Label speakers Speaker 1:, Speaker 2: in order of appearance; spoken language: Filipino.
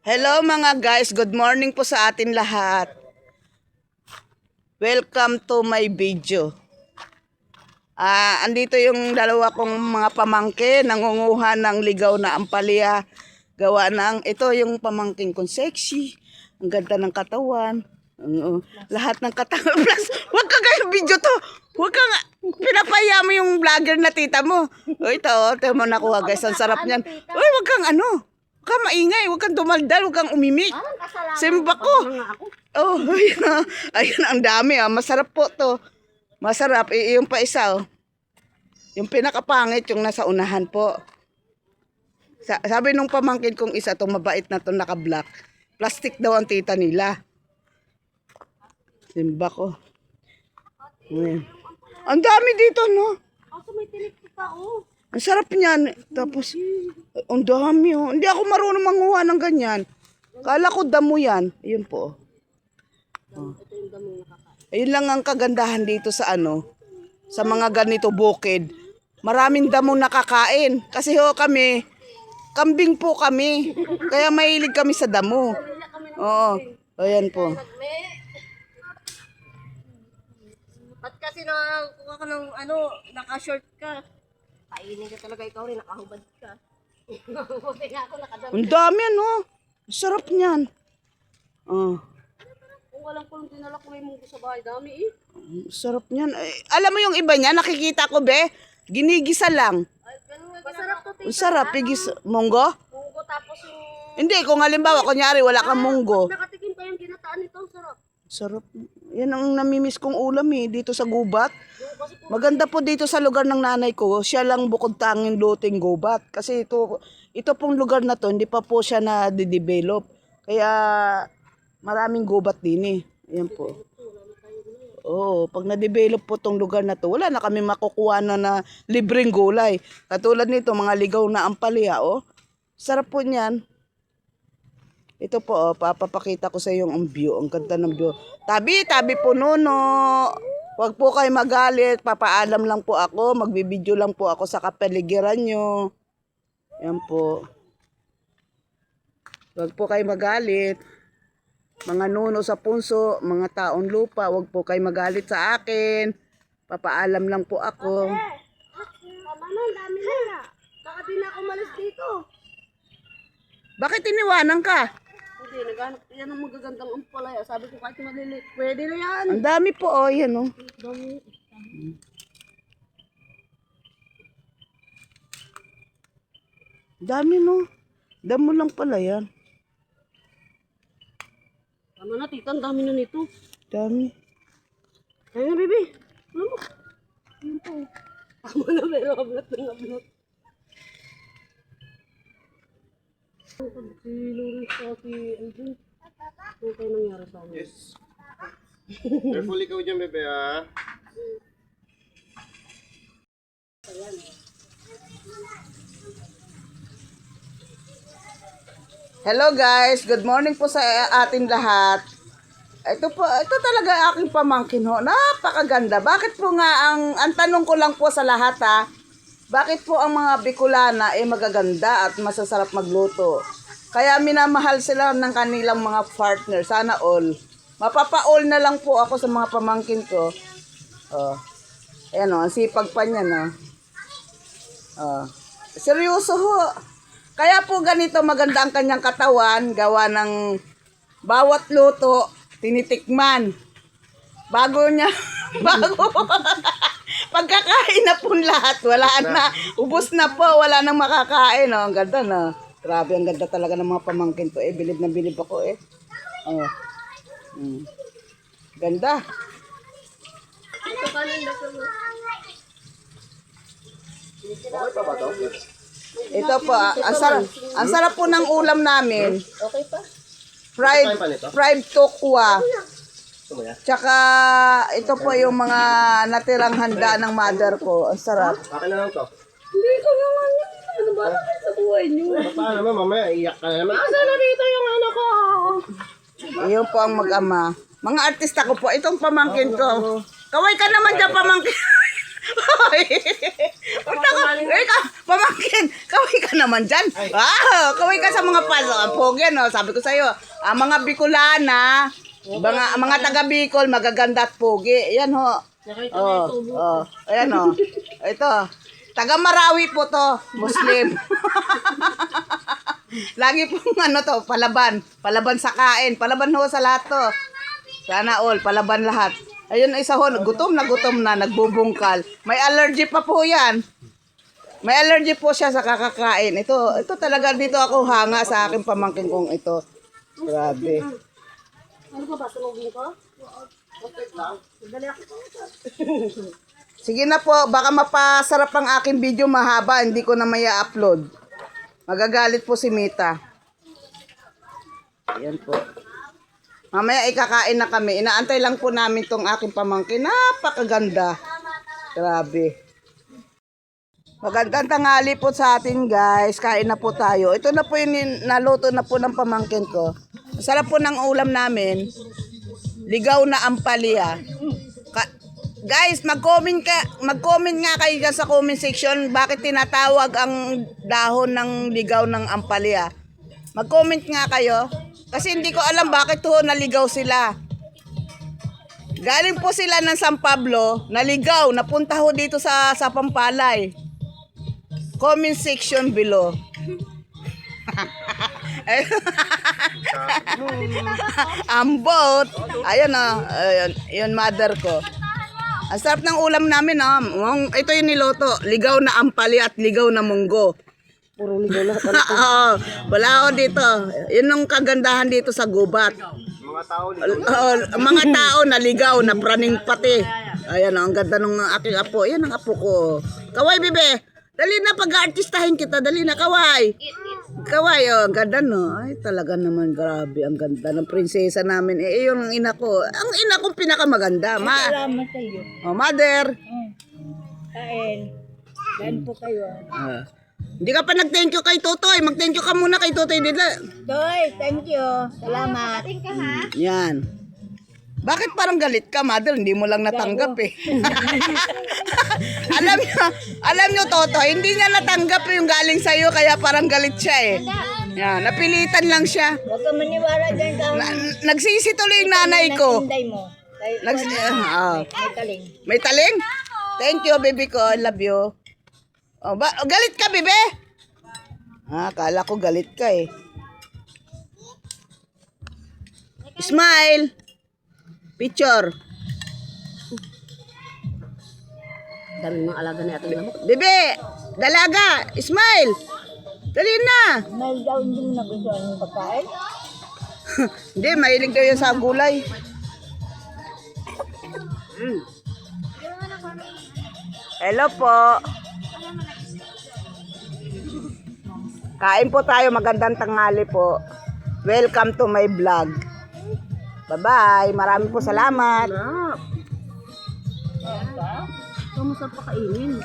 Speaker 1: Hello mga guys, good morning po sa atin lahat. Welcome to my video. Andito yung dalawa kong mga pamangkin, nangunguha ng ligaw na ampalaya. Gawa ng, ito yung pamangkin kong sexy. Ang ganda ng katawan. Lahat ng katawan. Plus, huwag ka kayo video to. Huwag ka nga. Pinapaya mo yung vlogger na tita mo. O ito mo nakuha guys. Ang sarap niyan. Uy, huwag kang ano. Huwag kang maingay. Huwag kang dumaldal. Huwag kang umimik. Simba ko. Oh, ayun ang dami. Masarap po to. Masarap. Yung pa isa. Yung pinakapangit yung nasa unahan po. Sabi nung pamangkin kong isa, itong mabait na itong naka-black. Plastic daw ang tita nila. Simba ko. Ayan. Ang dami dito, no? Ang sarap niyan. Tapos, ang dami, oh. Hindi ako marunong manguha ng ganyan. Kala ko damo yan. Ayun po. Oh. Ayun lang ang kagandahan dito sa ano, sa mga ganito bukid. Maraming damo nakakain. Kasi ho kami, kambing po kami. Kaya mahilig kami sa damo. Oo. Ayan po.
Speaker 2: At kasi nakakuha ka ng ano, naka-short ka. Kainin ka talaga ikaw rin, nakahubad ka. Buti nga ako nakadami.
Speaker 1: Ang dami, no? Sarap niyan. Oh.
Speaker 2: Kung walang kulong dinala ko may munggo sa bahay, dami eh.
Speaker 1: Sarap niyan. Alam mo yung iba niya, nakikita ko be, ginigisa lang.
Speaker 2: Ay, ganun nga. Masarap to,
Speaker 1: Ang sarap, igis. Munggo?
Speaker 2: Munggo tapos yung...
Speaker 1: Hindi, kung halimbawa, kunyari, wala kang munggo.
Speaker 2: Nakatikim pa yung ginataan nito, sarap.
Speaker 1: Sarap. Yan ang namimiss kong ulam eh, dito sa gubat.
Speaker 2: Kasi
Speaker 1: Maganda po dito sa lugar ng nanay ko, siya lang bukod tanging luting gubat. Kasi ito pong lugar na to, hindi pa po siya na-develop. Kaya maraming gubat din eh. Ayan po. Oo, pag na-develop po tong lugar na to, wala na kami makukuha na libreng gulay. Katulad nito, mga ligaw na ampalaya, oh. Sarap po niyan. Ito po, papapakita ko sa iyo ang view. Ang ganda ng view. Tabi po nuno. Huwag po kayo magalit. Papaalam lang po ako. Magbibideo lang po ako sa kapaligiran nyo. Yan po. Huwag po kayo magalit. Mga nuno sa punso, mga taong lupa, huwag po kayo magalit sa akin. Papaalam lang po ako.
Speaker 2: tama na, dami na. Baka di na ako malis dito.
Speaker 1: Bakit iniwanan ka?
Speaker 2: Hindi, naghanap yan ang magagandang ampalaya. Sabi ko kahit malilit, pwede na yan.
Speaker 1: Ang dami po, oh. Yan, oh.
Speaker 2: Dami.
Speaker 1: Dami, no. Damo lang pala yan.
Speaker 2: Tama na, tita, ang dami na nito.
Speaker 1: Dami.
Speaker 2: Ayun na, baby. Ano mo? Ayun po. Tama na, pero ablot ng ablot. Pag-silo rin sa akin, Andrew. Ano kayo nangyari sa amin?
Speaker 3: Yes. Careful ikaw dyan, bebe, ha?
Speaker 1: Hello guys, good morning po sa atin lahat. Ito talaga aking pamangkin ho. Napakaganda. Bakit po nga ang tanong ko lang po sa lahat ha, bakit po ang mga Bicolana ay magaganda at masasarap magluto? Kaya minamahal sila ng kanilang mga partner. Sana all. Mapapa-all na lang po ako sa mga pamangkin ko. Oh. Ayan o, ang sipag pa niya, no? Oh. Seryoso ho. Kaya po ganito maganda ang kanyang katawan, gawa ng bawat luto, tinitikman. Bago pagkakain na po lahat, wala na, ubos na po, wala nang makakain. Oh, ang ganda na. Grabe, ang ganda talaga ng mga pamangkin ko. Bilib na bilib ako eh. Oh. Ganda.
Speaker 2: Ito pa lang dito mo.
Speaker 3: Okay pa ba to?
Speaker 1: Ito po, ang sarap po ng ulam namin.
Speaker 2: Okay pa?
Speaker 1: Fried tokwa.
Speaker 3: Ito mo yan?
Speaker 1: Tsaka ito po yung mga natirang handa ng mother ko. Ang sarap.
Speaker 3: Akin na lang to.
Speaker 2: Hindi ko naman yan. Ano ba naman sa buhay niyo?
Speaker 3: Paano naman, mamaya iyak ka na naman.
Speaker 2: Asa na dito yung ano ko?
Speaker 1: Iyon po ang mag-ama. Mga artista ko po. Itong pamangkin ko. Kaway ka naman dyan, pamangkin. Kaway! Punta ka! Pamangkin! Kaway ka naman dyan! Kaway ka sa mga paso. Ang pogi yan, oh. Sabi ko sa'yo, ang mga Bicolana, mga taga Bicol, magaganda at pogi. Yan, ho.
Speaker 2: Nakita na yung tubo.
Speaker 1: Ayan, ho. Ito. Taga Marawi po to, Muslim. Lagi pong palaban. Palaban sa kain. Palaban ho sa lahat to. Sana all, palaban lahat. Ayun, isa ho, gutom na, nagbubungkal. May allergy pa po yan. May allergy po siya sa kakakain. Ito talaga dito ako hanga sa aking pamangkin kong ito. Grabe.
Speaker 2: Ano ba ba? Sunogin ko? Dali ako.
Speaker 1: Sige na po, baka mapasarap ang aking video mahaba, hindi ko na maya upload. Magagalit po si Mita. Ayan po. Mamaya ikakain na kami. Inaantay lang po namin tong aking pamangkin. Napakaganda. Grabe. Magandang tanghali po sa atin guys. Kain na po tayo. Ito na po yung naluto na po ng pamangkin ko. Masarap po ng ulam namin. Ligaw na ampalaya. Guys, mag-comment nga kayo dyan sa comment section bakit tinatawag ang dahon ng ligaw ng ampalaya. Mag-comment nga kayo. Kasi hindi ko alam bakit ho naligaw sila. Galing po sila ng San Pablo, naligaw, napunta ho dito sa Pampalay. Comment section below. Ambot. Ayan ayun, yun mother ko. Ang sarap ng ulam namin ito yung niloto, ligaw na ampalaya at ligaw na munggo.
Speaker 2: Puro ligaw lahat.
Speaker 1: Wala ako dito. Yun ang kagandahan dito sa gubat.
Speaker 3: Mga tao,
Speaker 1: Mga tao naligaw, na praning pati. Ayan ang ganda ng aking apo. Yan ang apo ko. Kaway, bebe. Dali na, pag-artistahin kita. Dali na, kaway. Kaway, ang ganda no. Ay, talaga naman, grabe. Ang ganda ng prinsesa namin. Yun ang ina ko. Ang ina kong pinakamaganda.
Speaker 2: Salamat sa iyo.
Speaker 1: Mother.
Speaker 2: Kain. Kain po kayo.
Speaker 1: Hindi ka pa nag-thank you kay Totoy. Mag-thank you ka muna kay Totoy nila.
Speaker 2: Doy, thank you. Salamat. Thank you ha.
Speaker 1: Yan. Bakit parang galit ka, mother? Hindi mo lang natanggap eh. alam nyo, Toto, hindi niya natanggap yung galing sa'yo, kaya parang galit siya eh. Yan, napilitan lang siya.
Speaker 2: Huwag ka maniwala dyan ka.
Speaker 1: Nagsisi tuloy yung nanay ko.
Speaker 2: Hinday mo. May kaling.
Speaker 1: May taling? Thank you, baby ko. I love you. Galit ka, bebe? Kala ko galit ka eh. Smile. Picture.
Speaker 2: Dami mga alaga na ating lamok.
Speaker 1: Bebe, dalaga, smile. Dali na.
Speaker 2: May daw hindi mo nagustuhan yung pagkain?
Speaker 1: Hindi, mahilig daw yan sa gulay. Hello po. Kain po tayo, magandang tanghali po. Welcome to my vlog. Bye-bye. Maraming po salamat.
Speaker 2: Kamusta pa kainin?